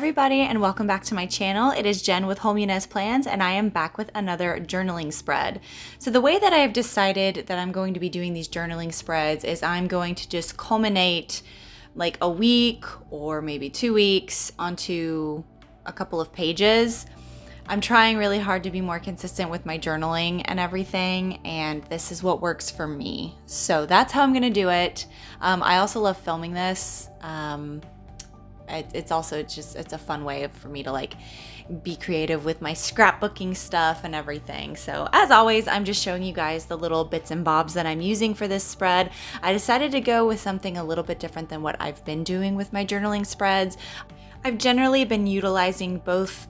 everybody, and welcome back to my channel. It is Jen with Home Yunez Plans, and I am back with another journaling spread. So the way that I have decided that I'm going to be doing these journaling spreads is I'm going to just culminate like a week or maybe 2 weeks onto a couple of pages. I'm trying really hard to be more consistent with my journaling and everything, and this is what works for me. So that's how I'm gonna do it. I also love filming this. It's a fun way for me to like be creative with my scrapbooking stuff and everything. So as always, I'm just showing you guys the little bits and bobs that I'm using for this spread. I decided to go with something a little bit different than what I've been doing with my journaling spreads. I've generally been utilizing both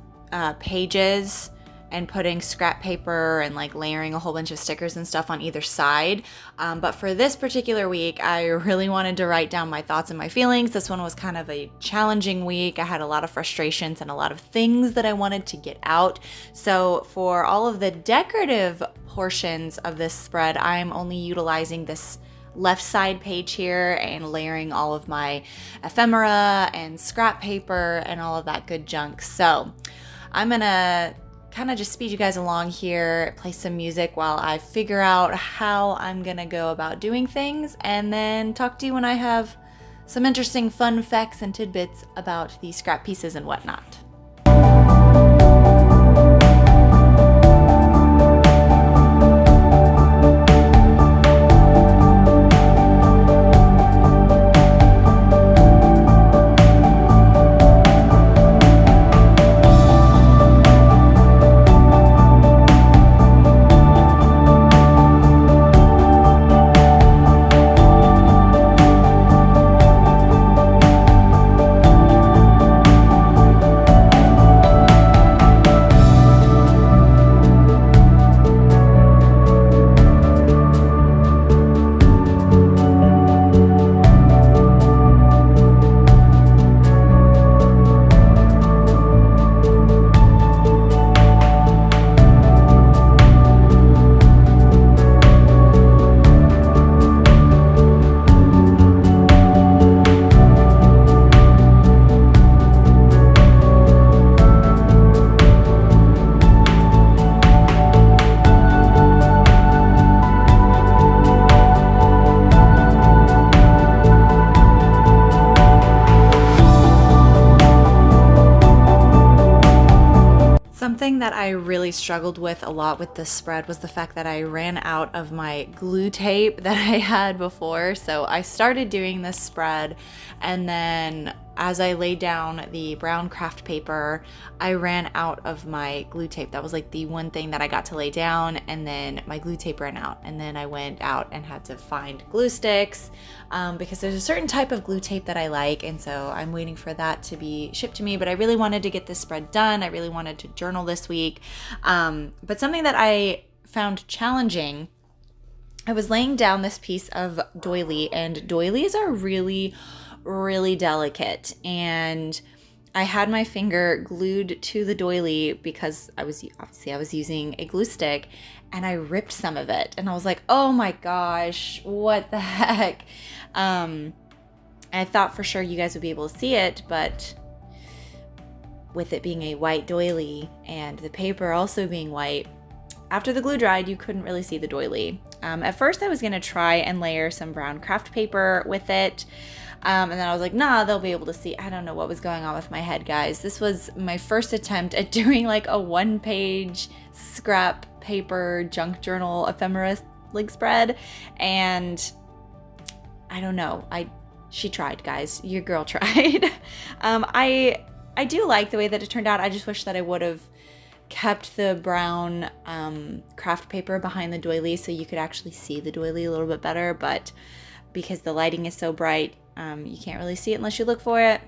pages and putting scrap paper and like layering a whole bunch of stickers and stuff on either side. But for this particular week, I really wanted to write down my thoughts and my feelings. This one was kind of a challenging week. I had a lot of frustrations and a lot of things that I wanted to get out. So for all of the decorative portions of this spread, I'm only utilizing this left side page here and layering all of my ephemera and scrap paper and all of that good junk. So I'm gonna kind of just speed you guys along here, play some music while I figure out how I'm gonna go about doing things, and then talk to you when I have some interesting fun facts and tidbits about these scrap pieces and whatnot. Something that I really struggled with a lot with this spread was the fact that I ran out of my glue tape that I had before. So I started doing this spread, and then as I laid down the brown craft paper, I ran out of my glue tape. That was like the one thing that I got to lay down, and then my glue tape ran out. And then I went out and had to find glue sticks because there's a certain type of glue tape that I like, and so I'm waiting for that to be shipped to me. But I really wanted to get this spread done. I really wanted to journal this week. But something that I found challenging, I was laying down this piece of doily, and doilies are really delicate, and I had my finger glued to the doily because I was using a glue stick, and I ripped some of it, and I was like, oh my gosh, what the heck. I thought for sure you guys would be able to see it, but with it being a white doily and the paper also being white, after the glue dried, you couldn't really see the doily. At first I was gonna try and layer some brown craft paper with it, and then I was like, nah, they'll be able to see. I don't know what was going on with my head, guys. This was my first attempt at doing like a 1-page scrap paper junk journal ephemera like spread, and I don't know. She tried, guys. Your girl tried. I do like the way that it turned out. I just wish that I would have kept the brown craft paper behind the doily so you could actually see the doily a little bit better, but because the lighting is so bright, you can't really see it unless you look for it.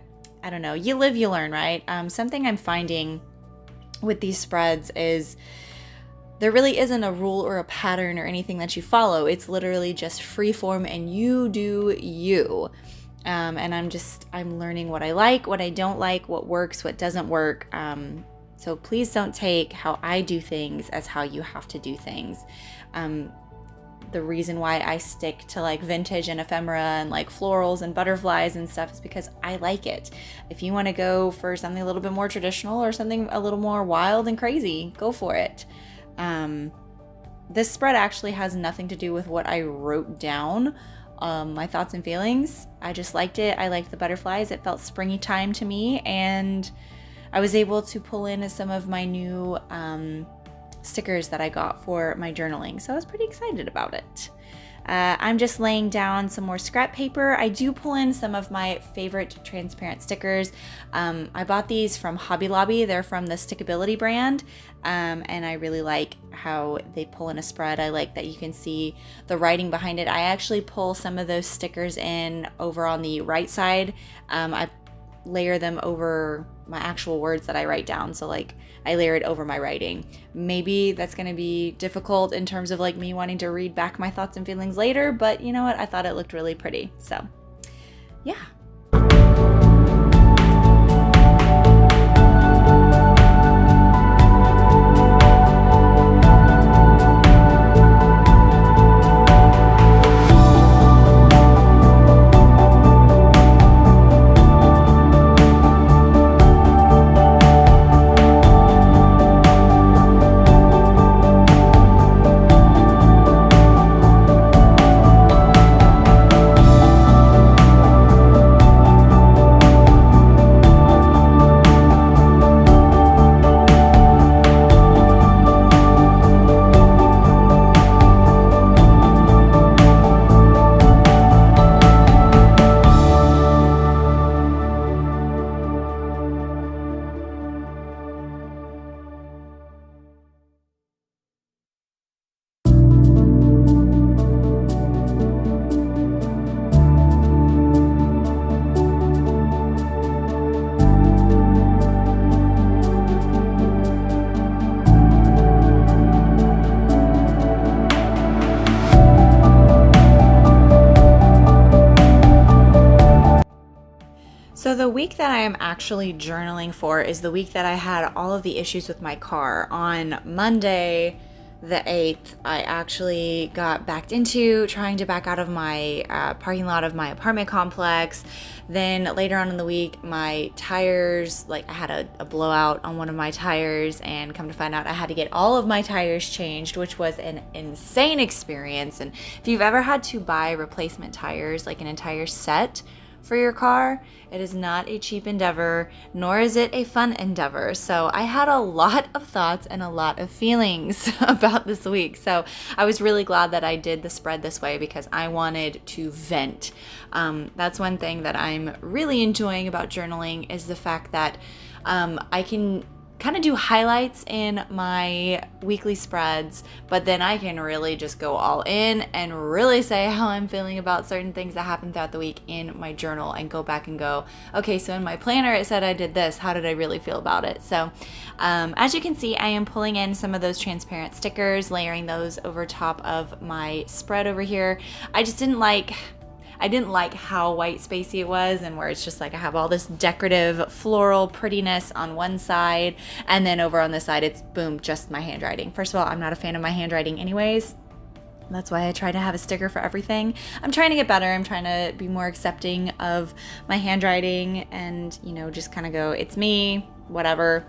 I don't know. You live, you learn, right? Something I'm finding with these spreads is there really isn't a rule or a pattern or anything that you follow. It's literally just free form, and you do you. And I'm learning what I like, what I don't like, what works, what doesn't work. So please don't take how I do things as how you have to do things. the reason why I stick to like vintage and ephemera and like florals and butterflies and stuff is because I like it. If you want to go for something a little bit more traditional or something a little more wild and crazy, go for it. This spread actually has nothing to do with what I wrote down, my thoughts and feelings. I just liked it. I liked the butterflies. It felt springy time to me, and I was able to pull in some of my new stickers that I got for my journaling, so I was pretty excited about it. I'm just laying down some more scrap paper. I do pull in some of my favorite transparent stickers. I bought these from Hobby Lobby. They're from the Stickability brand, and I really like how they pull in a spread. I like that you can see the writing behind it. I actually pull some of those stickers in over on the right side. I layer them over my actual words that I write down, so like I layer it over my writing. Maybe that's going to be difficult in terms of like me wanting to read back my thoughts and feelings later, but you know what, I thought it looked really pretty, so yeah. So the week that I am actually journaling for is the week that I had all of the issues with my car. On Monday, the 8th, I actually got backed into trying to back out of my parking lot of my apartment complex. Then later on in the week, my tires, like I had a blowout on one of my tires, and come to find out I had to get all of my tires changed, which was an insane experience. And if you've ever had to buy replacement tires, like an entire set for your car, it is not a cheap endeavor, nor is it a fun endeavor. So I had a lot of thoughts and a lot of feelings about this week. So I was really glad that I did the spread this way because I wanted to vent. That's one thing that I'm really enjoying about journaling, is the fact that I can kind of do highlights in my weekly spreads, but then I can really just go all in and really say how I'm feeling about certain things that happened throughout the week in my journal, and go back and go, okay, so in my planner it said I did this, how did I really feel about it? So as you can see, I am pulling in some of those transparent stickers, layering those over top of my spread over here. I didn't like how white spacey it was, and where it's just like I have all this decorative floral prettiness on one side, and then over on this side it's boom, just my handwriting. First of all, I'm not a fan of my handwriting anyways. That's why I try to have a sticker for everything. I'm trying to get better. I'm trying to be more accepting of my handwriting and, you know, just kind of go, it's me, whatever.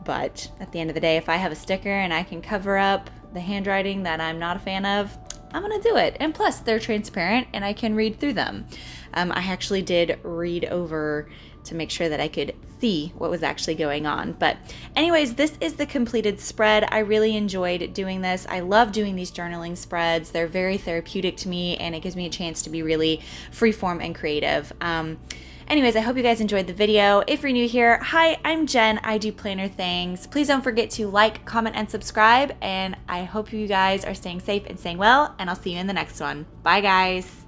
But at the end of the day, if I have a sticker and I can cover up the handwriting that I'm not a fan of, I'm gonna do it. And plus, they're transparent and I can read through them. I actually did read over to make sure that I could see what was actually going on. But anyways, this is the completed spread. I really enjoyed doing this. I love doing these journaling spreads. They're very therapeutic to me, and it gives me a chance to be really freeform and creative. Anyways, I hope you guys enjoyed the video. If you're new here, hi, I'm Jen. I do planner things. Please don't forget to like, comment, and subscribe. And I hope you guys are staying safe and staying well, and I'll see you in the next one. Bye, guys.